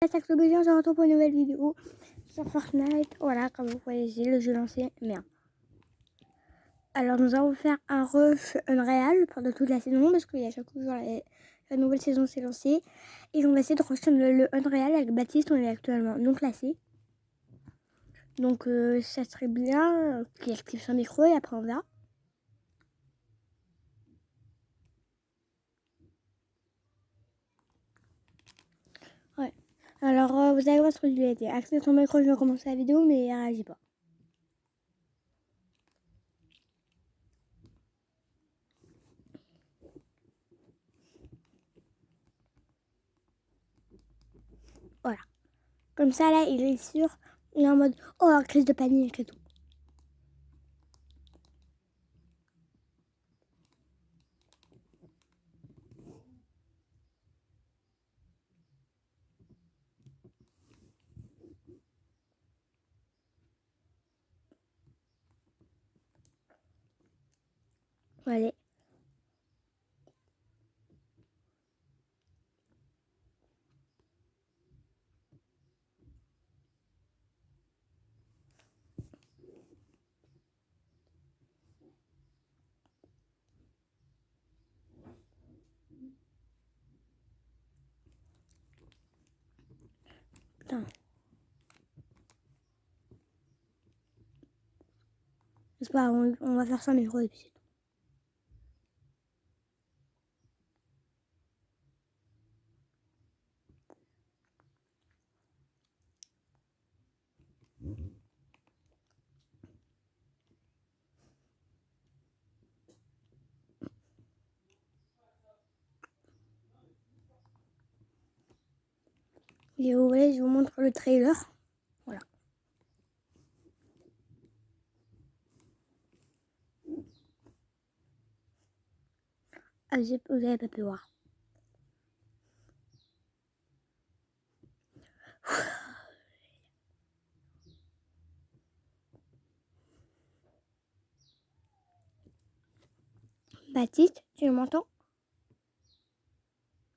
Sac le Bézier, on se retrouve pour une nouvelle vidéo sur Fortnite. Voilà, comme vous voyez, j'ai le jeu lancé. Merde. Alors, nous allons faire un rush Unreal pendant toute la saison parce qu'il y a chaque jour la nouvelle saison s'est lancée. Et on va essayer de rusher le Unreal avec Baptiste. On est actuellement non classé. Donc, ça serait bien qu'il active son micro et après on verra. Ouais. Alors, vous allez voir ce que je lui ai dit. Active ton micro, je vais commencer la vidéo, mais il réagit pas. Voilà. Comme ça, là, il est sûr. Il est en mode, oh, crise de panique et tout. Allez. Putain. C'est pas grave, on va faire ça micro et puis c'est tout. Et vous voyez, je vous montre le trailer. Voilà. Ah, vous n'avez pas pu voir. Baptiste, tu m'entends?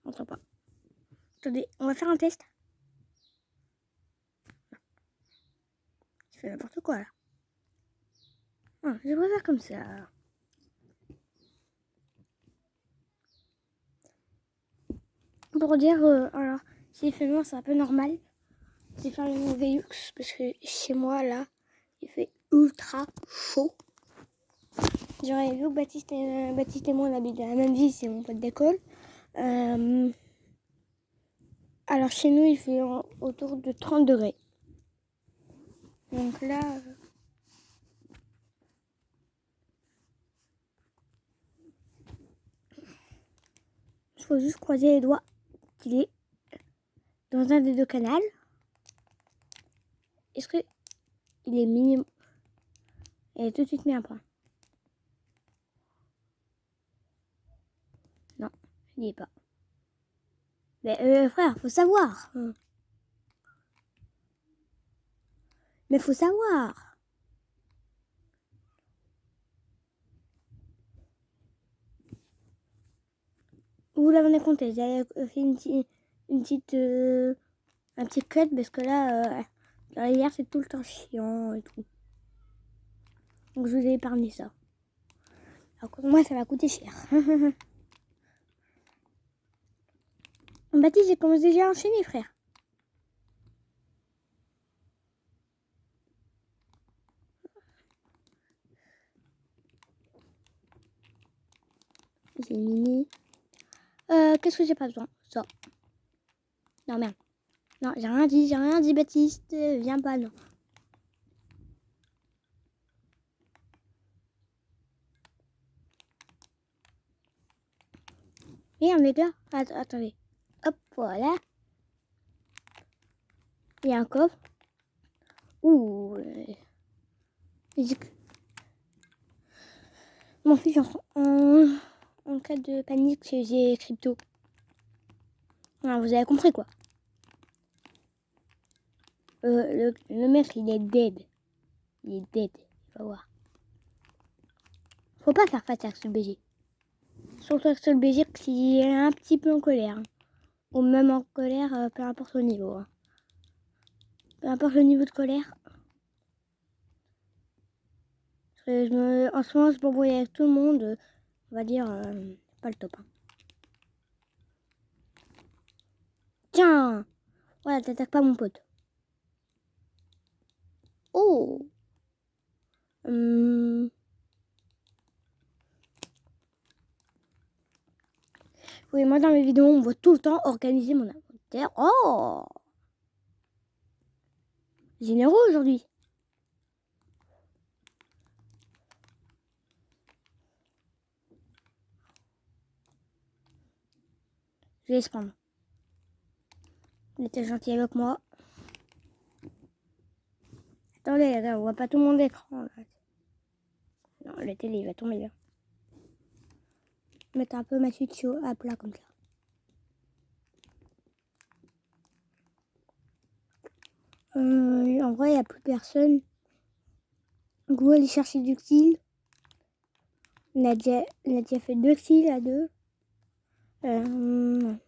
Je m'entends pas. Attendez, on va faire un test. Je fais n'importe quoi là. Ah, je vais faire comme ça. Pour dire, alors, s'il fait noir, c'est un peu normal. C'est faire le mauvais luxe parce que chez moi là, il fait ultra chaud. J'aurais vu que Baptiste et moi on habite dans la même ville, c'est mon pote d'école. Alors chez nous il fait autour de 30 degrés. Donc là, il faut juste croiser les doigts qu'il est dans un des deux canals. Est-ce que il est minimum? Et tout de suite mis un point. Non, il n'y est pas. Mais frère, faut savoir. Mais faut savoir. Vous l'avez compté, j'avais fait un petit cut parce que là, hier c'est tout le temps chiant et tout. Donc je vous ai épargné ça. Alors contre moi ça va coûter cher. Baptiste, j'ai commencé déjà à enchaîner frère. J'ai mini. Qu'est-ce que j'ai pas besoin? Ça. Non merde. Non, j'ai rien dit Baptiste. Viens pas, non. Merde les gars. Attendez. Hop, voilà. Il y a un coffre. Ouh. Mon fils en cas de panique, j'ai crypto. Alors, vous avez compris quoi. Le mec, il est dead. Il est dead. Il va voir. Faut pas faire face à Axel BG. Surtout Axel BG s'il est un petit peu en colère. Ou même en colère, peu importe au niveau. Peu importe le niveau de colère. En ce moment, je m'embrouille avec tout le monde. On va dire, pas le top. Hein. Tiens! Voilà, t'attaques pas mon pote. Oh! Oui, moi dans mes vidéos, on voit tout le temps organiser mon inventaire. Oh! Généreux aujourd'hui. Je vais laisse prendre. Il était gentil avec moi. Attendez, là, on voit pas tout mon écran. Là. Non, la télé il va tomber là. Mettre un peu ma suite à plat comme ça. En vrai, il n'y a plus personne. Go aller chercher du kill. Nadia fait 2 kills à 2. Il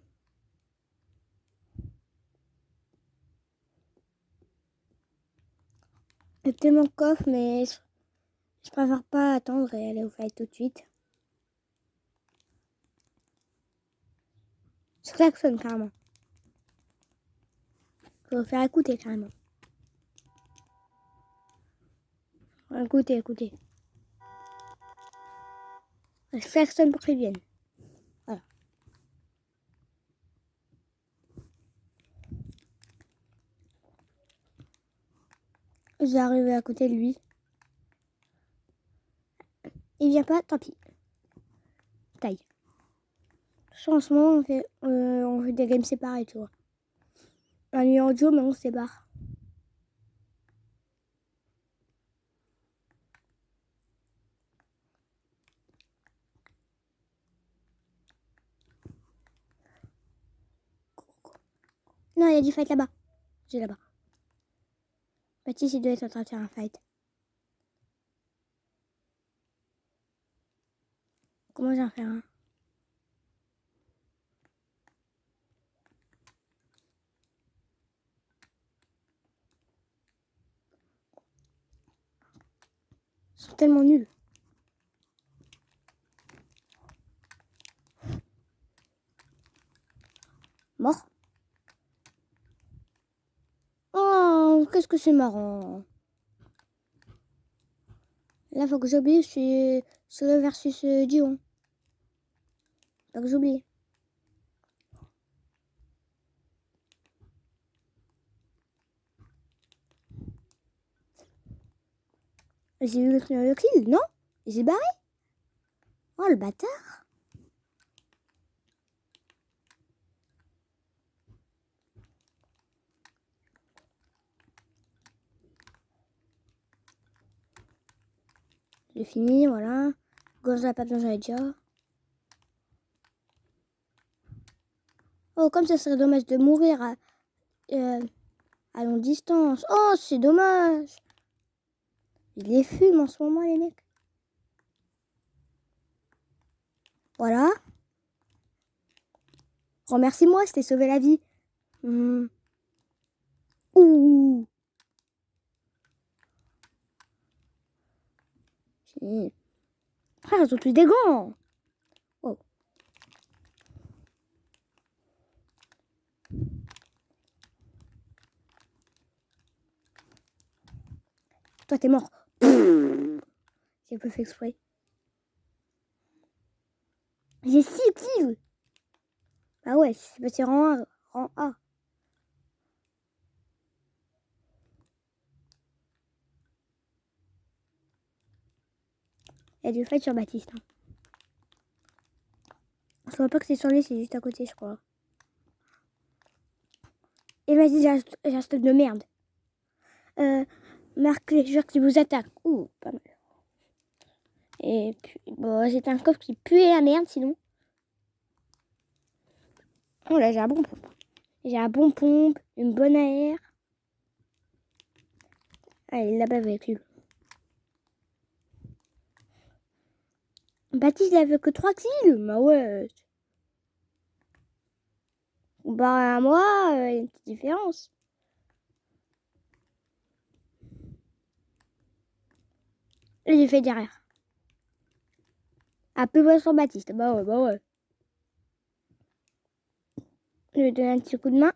y a tellement de coffres, mais je préfère pas attendre et aller au fight tout de suite. Je klaxonne carrément. Je vais vous faire écouter carrément. Écoutez. Je klaxonne pour qu'ils viennent. Voilà. Je vais arriver à côté de lui. Il vient pas, tant pis. Taille. En ce moment, on fait des games séparés, tu vois. On est en duo, mais on se sépare. Non, il y a du fight là-bas. J'ai là-bas. Baptiste, il doit être en train de faire un fight. Comment j'en faire un? Ils sont tellement nuls. Mort. Oh, qu'est-ce que c'est marrant. Là, faut que j'oublie, je suis solo versus Dion. Faut que j'oublie. J'ai eu le kill, non? J'ai barré. Oh, le bâtard. J'ai fini, voilà. Gauche, pas besoin, j'avais déjà. Oh, comme ça serait dommage de mourir à longue distance. Oh, c'est dommage. Je les fume en ce moment, les mecs. Voilà. Remercie-moi, je t'ai sauvé la vie. Ouh. Ah, ils ont tous des gants. Oh. Toi, t'es mort. J'ai pas fait exprès. J'ai 6 kills. Bah ouais, je suis passé rang A. Il y a du fight sur Baptiste. Hein. Je vois pas que c'est sur lui, c'est juste à côté, je crois. Et vas-y, j'ai un stock de merde. Marque les joueurs qui vous attaquent. Ouh, pas mal. Et puis, bon, c'est un coffre qui puait la merde, sinon. Oh là, j'ai un bon pompe. J'ai un bon pompe, une bonne AR. Allez, là-bas avec lui. Baptiste, il avait que 3 kills. Bah ouais. Bah, à moi, il y a une petite différence. Et j'ai fait derrière. À peu près sur Baptiste. Bah ouais. Je vais donner un petit coup de main.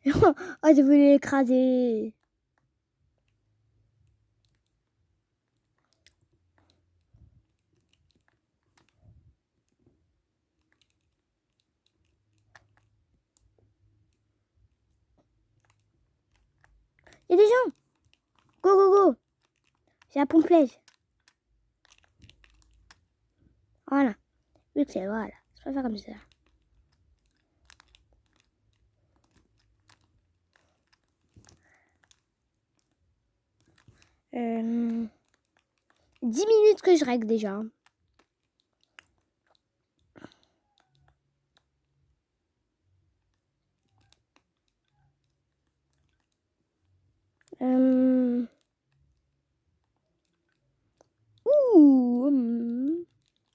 Oh, j'ai voulu l'écraser. Il y a des gens. Go. J'ai la pompe-lège. Voilà. Oui, c'est voilà. Je peux faire comme ça. Euh, 10 minutes que je règle déjà.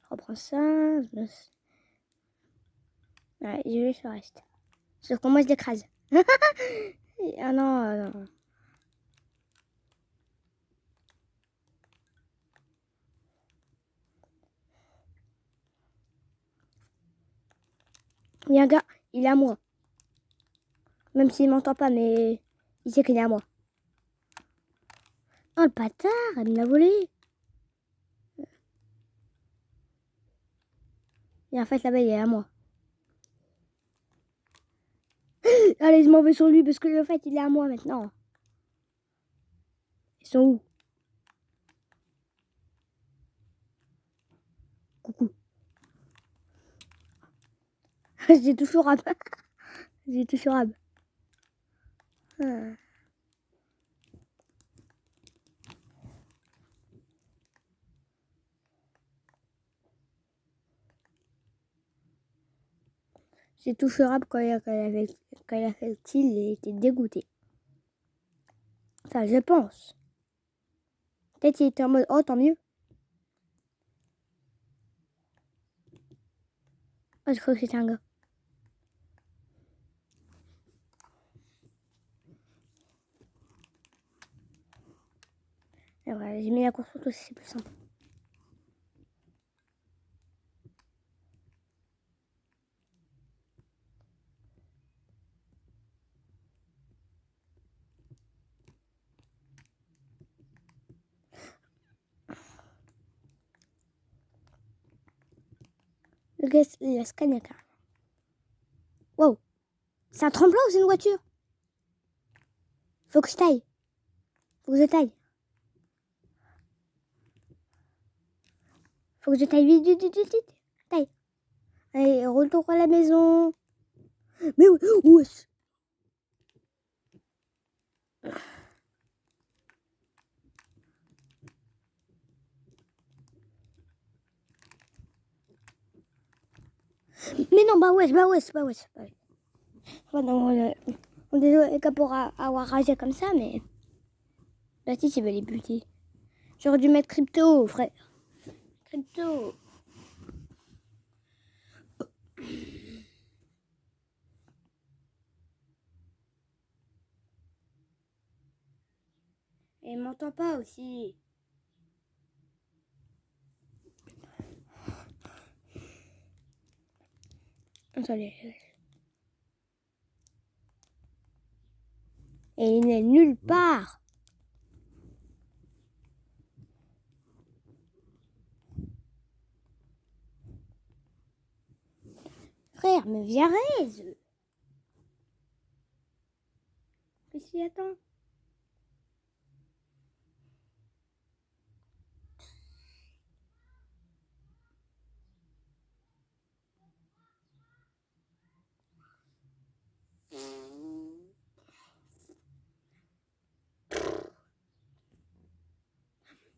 Je reprends ça. Ouais, je vais sur le reste. Sauf que moi, je l'écrase. Ah non. Il y a un gars, il est à moi. Même s'il m'entend pas, mais il sait qu'il est à moi. Oh, le bâtard, elle me l'a volé. Et en fait, là-bas, il est à moi. Allez, je m'en vais sur lui parce que le fait, il est à moi maintenant. Ils sont où? Coucou. J'ai toujours rab. J'ai toujours rab. J'ai touché rab quand il a fait le kill, il était dégoûté. Enfin, je pense. Peut-être qu'il était en mode, oh, tant mieux. Oh, je crois que c'était un gars. Et voilà, j'ai mis la course auto, c'est plus simple. Le gars, il a scanné carrément. Wow. C'est un tremplin ou c'est une voiture? Faut que je taille. Faut que je taille. Faut que je taille vite. Taille. Allez, retour à la maison. Mais où est-ce? Mais non, bah ouais. Ouais, non, on est désolé les gars pour avoir ragé comme ça, mais Baptiste, il va les buter. J'aurais dû mettre crypto, frère. Crypto. Et il m'entend pas aussi. Attendez. Et il n'est nulle part. Frère, mais viens raise. Qu'est-ce qu'il attend?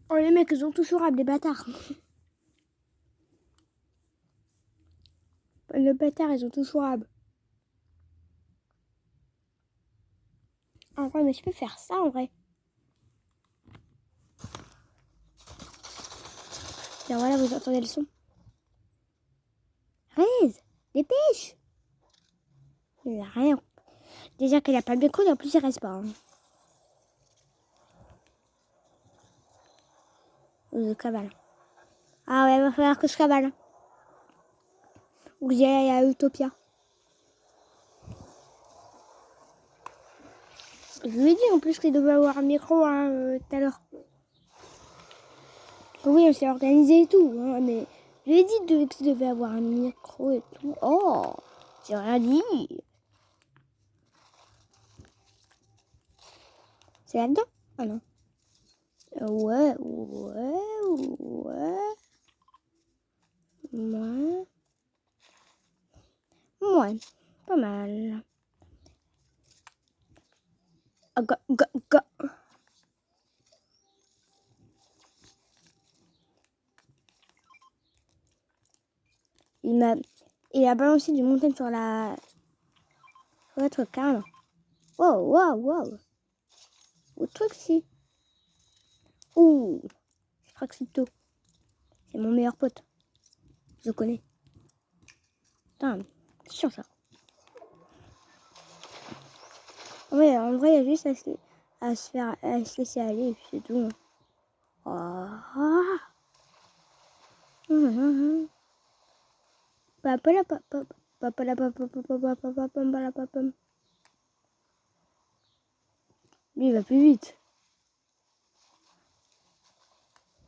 Oh, les mecs, ils ont tous rab, des bâtards. Le bâtard, ils ont tous rab. En vrai, mais je peux faire ça en vrai. Et voilà, vous entendez le son. Raise, dépêche. Il n'y a rien. Déjà qu'il a pas le micro et en plus il reste pas. Hein. Je cavale. Ah ouais, il va falloir que je cavale. Ou j'y aille à Utopia. Je lui ai dit en plus qu'il devait avoir un micro tout à l'heure. Oui, on s'est organisé et tout, hein, mais je lui ai dit qu'il devait avoir un micro et tout. Oh, j'ai rien dit. C'est là-dedans? Ah non. Ouais. Ouais, pas mal. Go. Il a balancé du montagne sur le truc, carrément. Wow. Au truc, si. Ouh, je crois que c'est Pto. C'est mon meilleur pote. Je le connais. Putain, c'est sûr ça. Ouais, en vrai, il y a juste à se laisser aller et puis c'est tout. Oh. Lui, il va plus vite.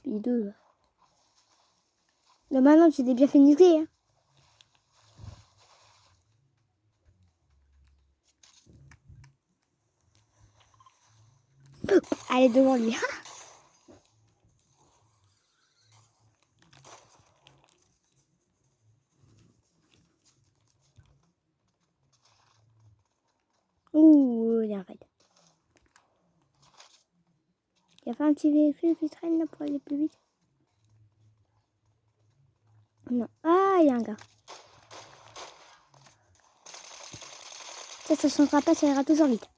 Les deux. Non, maintenant, tu t'es bien fait niquer. Hein. Allez, devant lui. Ouh, il y a un raid. Il y a pas un petit véhicule qui traîne là pour aller plus vite. Non. Ah, il y a un gars. Ça ne changera pas, ça ira toujours vite.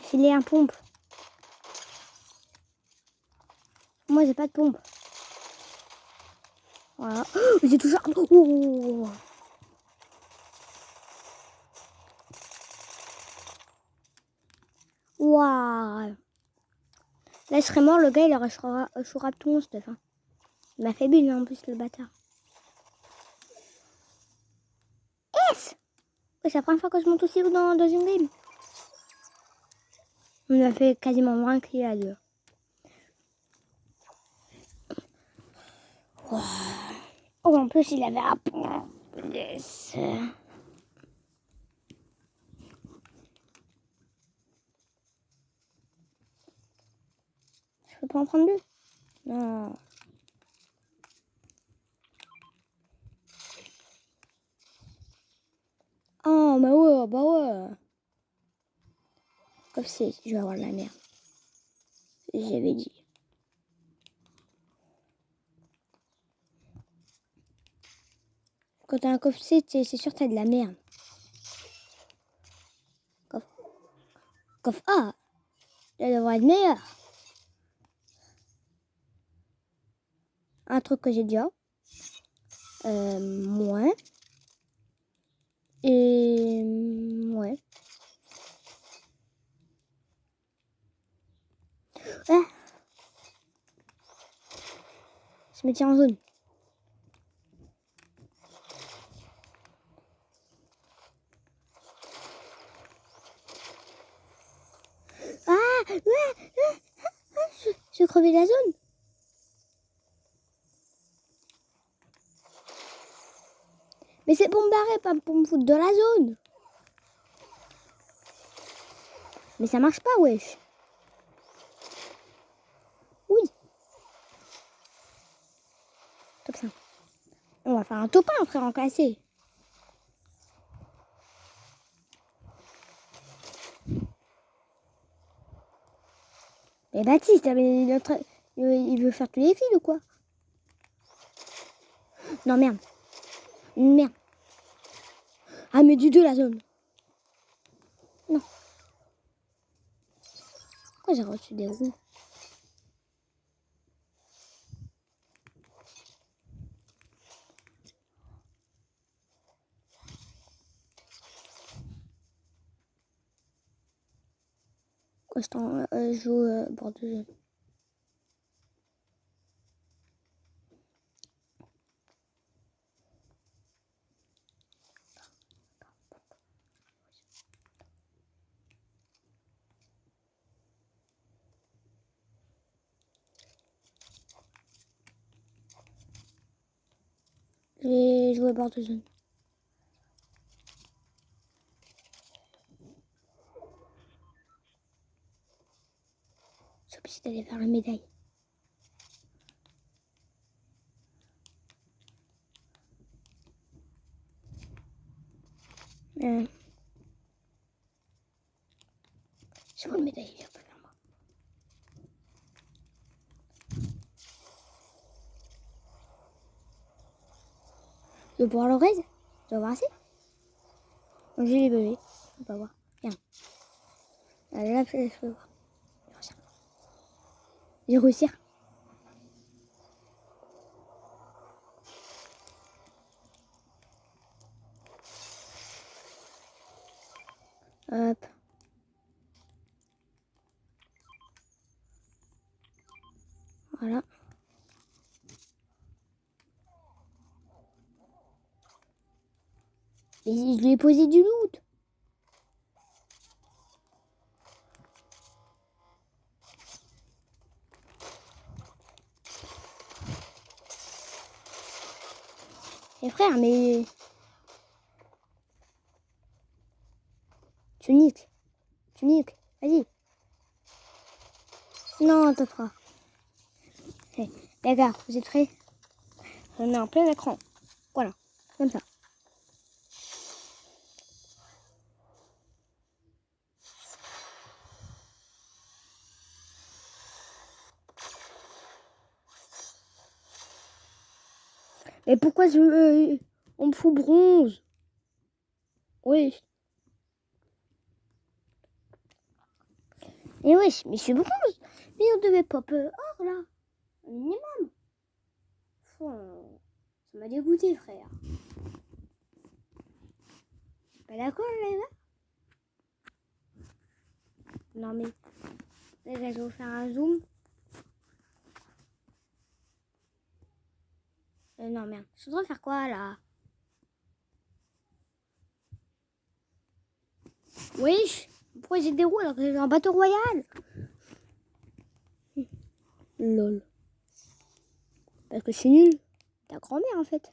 S'il est un pompe. Moi, j'ai pas de pompe. Voilà. Oh, j'ai toujours... Oh. Waouh. Là, je serais mort, le gars, il aurait chouré tout mon stuff. Hein. Il m'a fait bulle, en plus, le bâtard. Yes! Ouais, c'est la première fois que je monte aussi haut dans une game. On a fait quasiment 20 kills à deux. Wow. Oh, en plus, il avait un pont. Yes. Je peux pas en prendre deux? Non. Oh, bah ouais. Comme c'est, je vais avoir de la merde. J'avais dit. Quand t'as un coffre C, c'est sûr que t'as de la merde. Coffre A, ça devrait être meilleur. Un truc que j'ai déjà. Moins. Et... Ouais. Ah, je me tiens en zone. Ah, je crevais la zone. Mais c'est pour me barrer, pas pour me foutre dans la zone. Mais ça marche pas, wesh. Oui. Top 5. On va faire un top 1, frère, en cassé. Mais Baptiste, il veut faire tous les fils ou quoi? Non, merde. Merde. Ah, mais du 2 la zone. Non. Pourquoi j'ai reçu des roues? Quand je joue bord de zone. J'ai joué bord de zone. J'ai obligé d'aller vers la médaille. C'est bon, le médaille, il est un peu vers moi. Je vais pouvoir le raise. Tu vas voir assez. Donc j'ai les bébés. On va voir. Viens. Allez, là, je peux voir. Je vais réussir. Hop. Voilà. Et je lui ai posé du loot. Et frère, mais... Tu niques. Vas-y. Non, t'as pas. Hey, les gars, vous êtes prêts? On est en plein écran. Voilà. Comme ça. Mais pourquoi on me fout bronze? Oui. Mais wesh, mais je suis bronze. Mais on devait pop or là. Un minimum. Ça m'a dégoûté, frère. Pas d'accord, les gars? Non, mais... Les gars, je vais vous faire un zoom. Non, merde. Je suis en train de faire quoi, là? Wesh. Pourquoi j'ai des roues alors que j'ai un bateau royal? Lol. Parce que je suis nulle. Ta grand-mère, en fait.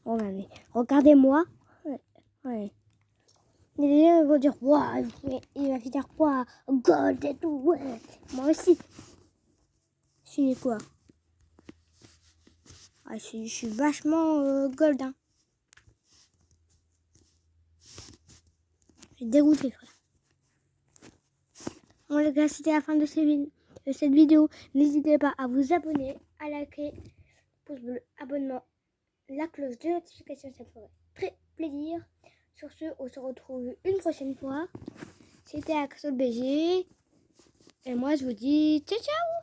Oh, mais regardez-moi. Ouais. Les gens vont dire, waouh, mais il va finir quoi? Gold et tout, ouais. Moi aussi. Je suis quoi? Ah, je suis vachement gold, hein. Je suis dégoûté, frère. Bon, les gars, c'était la fin de cette vidéo. N'hésitez pas à vous abonner, à liker, pouce bleu, abonnement, la cloche de notification, ça ferait très plaisir. Sur ce, on se retrouve une prochaine fois. C'était Axel BG. Et moi, je vous dis ciao, ciao!